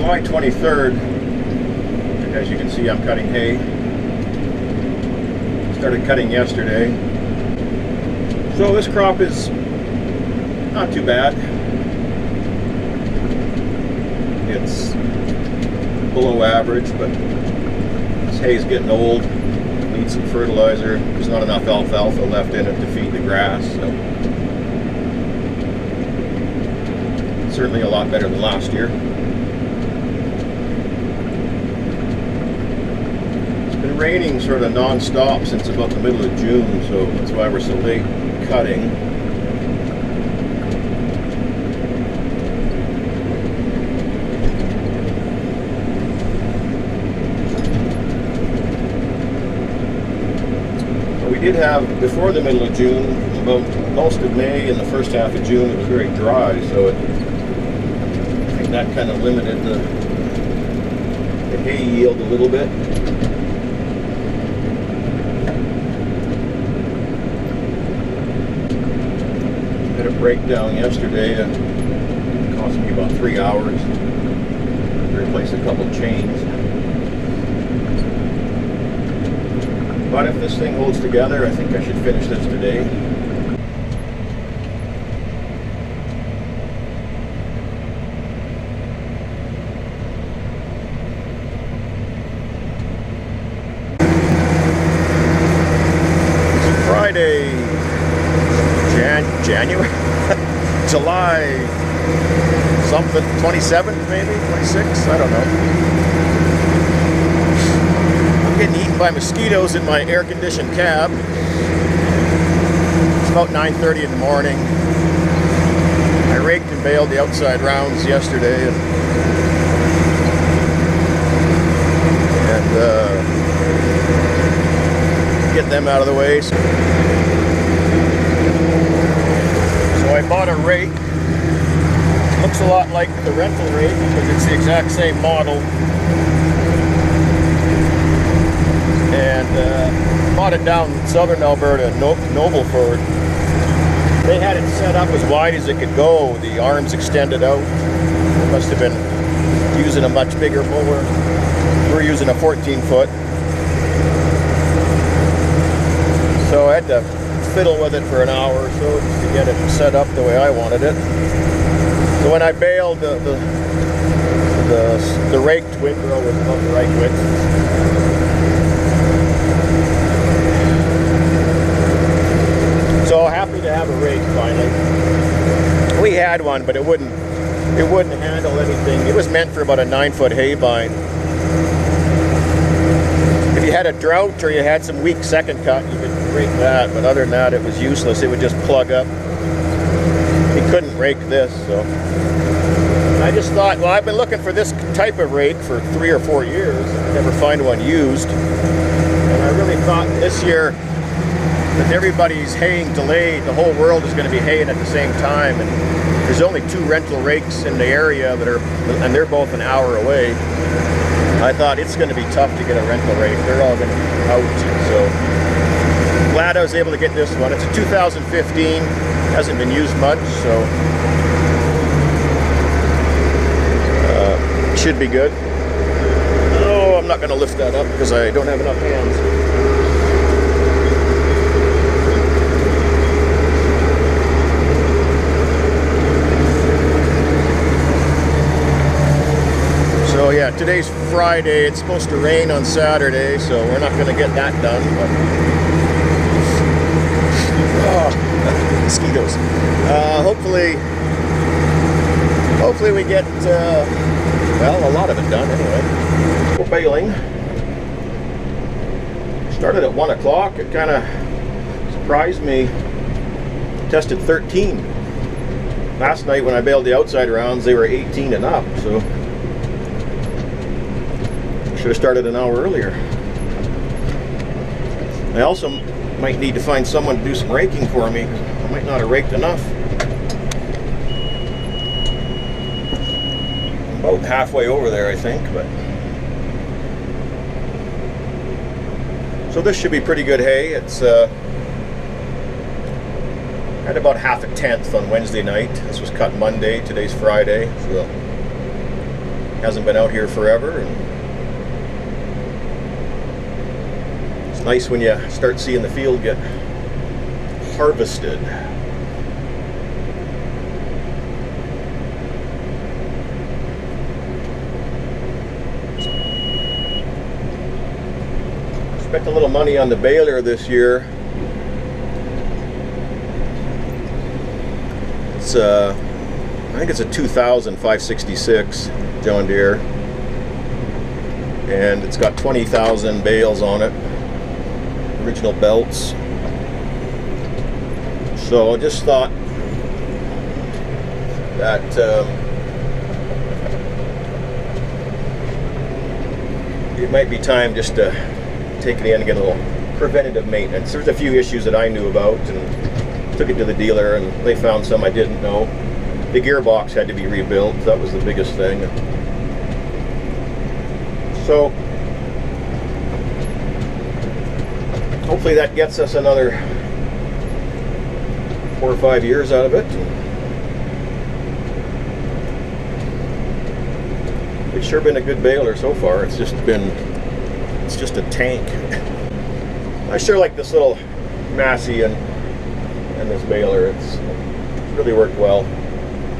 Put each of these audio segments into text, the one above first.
July 23rd, as you can see, I'm cutting hay. Started cutting yesterday. So this crop is not too bad. It's below average, but this hay is getting old. It needs some fertilizer. There's not enough alfalfa left in it to feed the grass. So certainly a lot better than last year. It's been raining sort of non-stop since about the middle of June, so that's why we're so late cutting. We did have, before the middle of June, about most of May and the first half of June, it was very dry, so I think that kind of limited the hay yield a little bit. Had a breakdown yesterday. It cost me about 3 hours to replace a couple chains. But if this thing holds together, I think I should finish this today. It's Friday, January, July something, 27th maybe, 26th, I don't know. Getting eaten by mosquitoes in my air-conditioned cab. It's about 9:30 in the morning. I raked and baled the outside rounds yesterday, and get them out of the way. So I bought a rake. Looks a lot like the rental rake because it's the exact same model. And bought it down in southern Alberta, Nobleford. They had it set up as wide as it could go. The arms extended out. They must have been using a much bigger mower. We're using a 14-foot. So I had to fiddle with it for an hour or so just to get it set up the way I wanted it. So when I baled, the raked windrow was about the right width. So happy to have a rake finally. We had one, but it wouldn't handle anything. It was meant for about a 9-foot hay bind. If you had a drought or you had some weak second cut, you could rake that, but other than that, it was useless. It would just plug up. You couldn't rake this, so. I just thought, well, I've been looking for this type of rake for 3 or 4 years. I never find one used. And I really thought this year, with everybody's haying delayed, the whole world is going to be haying at the same time, and there's only 2 rental rakes in the area that are, and they're both an hour away. I thought it's going to be tough to get a rental rake. They're all going to be out, so glad I was able to get this one. It's a 2015, hasn't been used much, so should be good. Oh, I'm not going to lift that up because I don't have enough hands. So yeah, today's Friday. It's supposed to rain on Saturday, so we're not going to get that done. But mosquitoes. Hopefully we get well, a lot of it done anyway. We're baling. Started at 1 o'clock. It kind of surprised me. Tested 13. Last night when I baled the outside rounds, they were 18 and up. So should have started an hour earlier. I also might need to find someone to do some raking for me. I might not have raked enough. About halfway over there, I think, but so this should be pretty good hay. It's had about 1/2 tenth on Wednesday night. This was cut Monday. Today's Friday. So Hasn't been out here forever. And it's nice when you start seeing the field get harvested. Spent a little money on the baler this year. It's I think it's a 2000 566 John Deere, and it's got 20,000 bales on it, original belts. So I just thought that it might be time just to take it in and get a little preventative maintenance. There's a few issues that I knew about, and took it to the dealer, and they found some I didn't know. The gearbox had to be rebuilt. That was the biggest thing. So hopefully that gets us another 4 or 5 years out of it. It's sure been a good baler so far. It's just a tank. I sure like this little Massey and this baler. It's really worked well.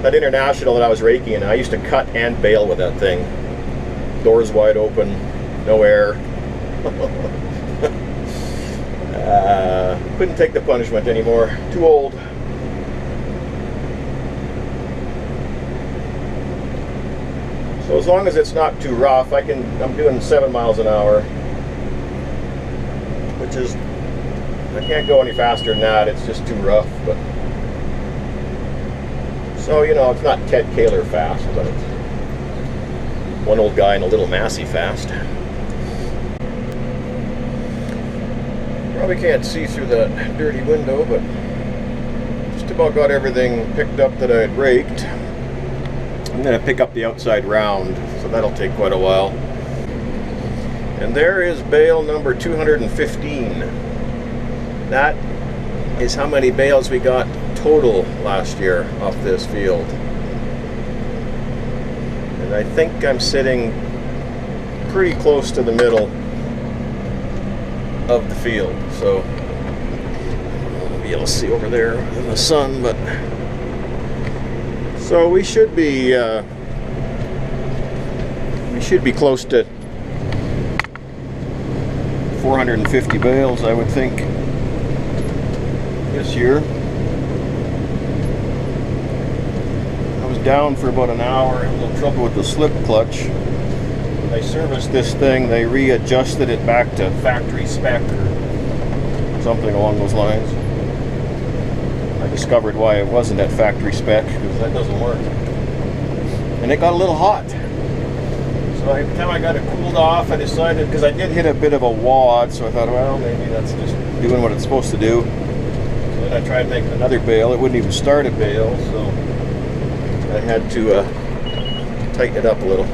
That International that I was raking in, I used to cut and bale with that thing. Doors wide open, no air. Couldn't take the punishment anymore. Too old. So as long as it's not too rough, I'm doing 7 miles an hour, which is, I can't go any faster than that. It's just too rough. But so, you know, it's not Ted Kaler fast, but it's one old guy in a little Massey fast. Probably can't see through that dirty window, but just about got everything picked up that I had raked. I'm going to pick up the outside round, so that'll take quite a while. And there is bale number 215. That is how many bales we got total last year off this field. And I think I'm sitting pretty close to the middle of the field. So I'll be able to see over there in the sun, but so we should be close to 450 bales, I would think, this year. I was down for about an hour, had a little trouble with the slip clutch. When they serviced this thing, they readjusted it back to factory spec or something along those lines. I discovered why it wasn't at factory spec, because that doesn't work. And it got a little hot. So by the time I got it cooled off, I decided, because I did hit a bit of a wad, so I thought, well, maybe that's just doing what it's supposed to do. So then I tried making another bale. It wouldn't even start a bale, so I had to tighten it up a little.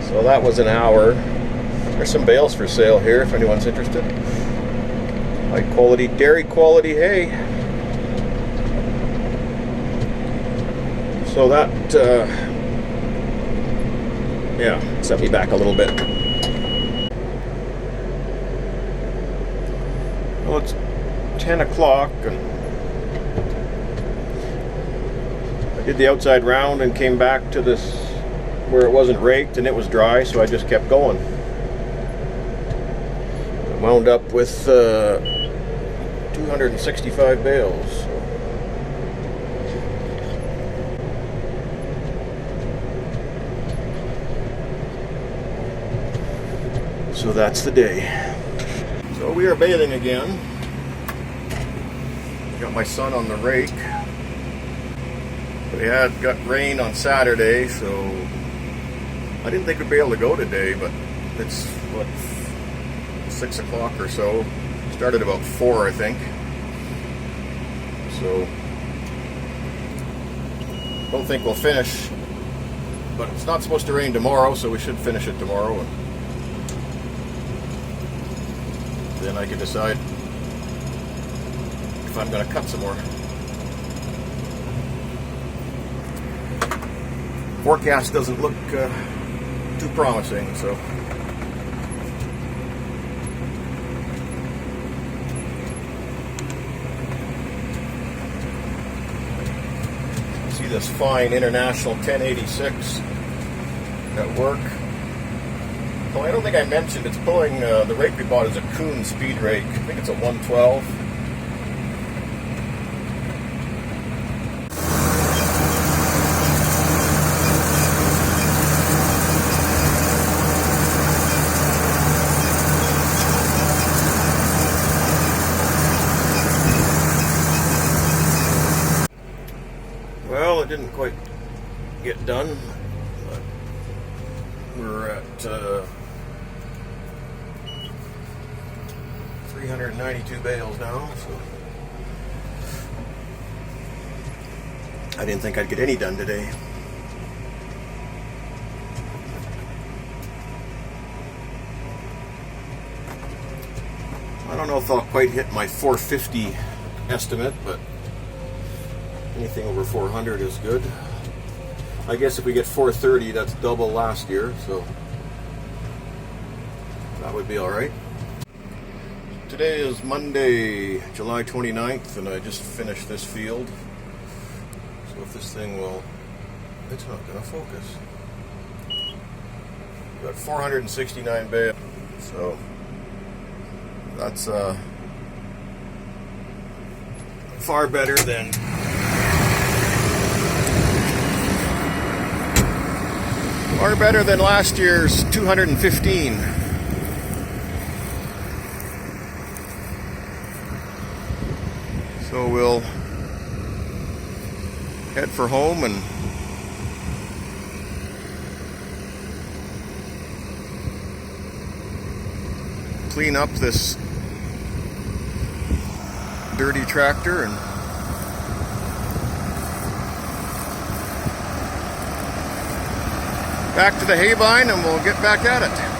So that was an hour. There's some bales for sale here if anyone's interested. High quality, dairy quality hay. So that, yeah, set me back a little bit. Well, it's 10 o'clock and I did the outside round and came back to this where it wasn't raked and it was dry, so I just kept going. I wound up with 265 bales. So that's the day. So we are baling again. Got my son on the rake. We had got rain on Saturday, so I didn't think we'd be able to go today, but it's what, 6 o'clock or so. Started about 4, I think. So don't think we'll finish, but it's not supposed to rain tomorrow, so we should finish it tomorrow, and then I can decide if I'm going to cut some more. forecast doesn't look too promising, so. See this fine International 1086 at work. Oh, I don't think I mentioned it's pulling, the rake we bought is a Kuhn speed rake. I think it's a 112. Well, it didn't quite get done, but we're at 392 bales now, so I didn't think I'd get any done today. I don't know if I'll quite hit my 450 estimate, but anything over 400 is good. I guess if we get 430, that's double last year, so that would be all right. Today is Monday, July 29th, and I just finished this field. So if this thing will, it's not going to focus. We've got 469 bales, so that's far better than last year's 215. So we'll head for home and clean up this dirty tractor and back to the hay vine, and we'll get back at it.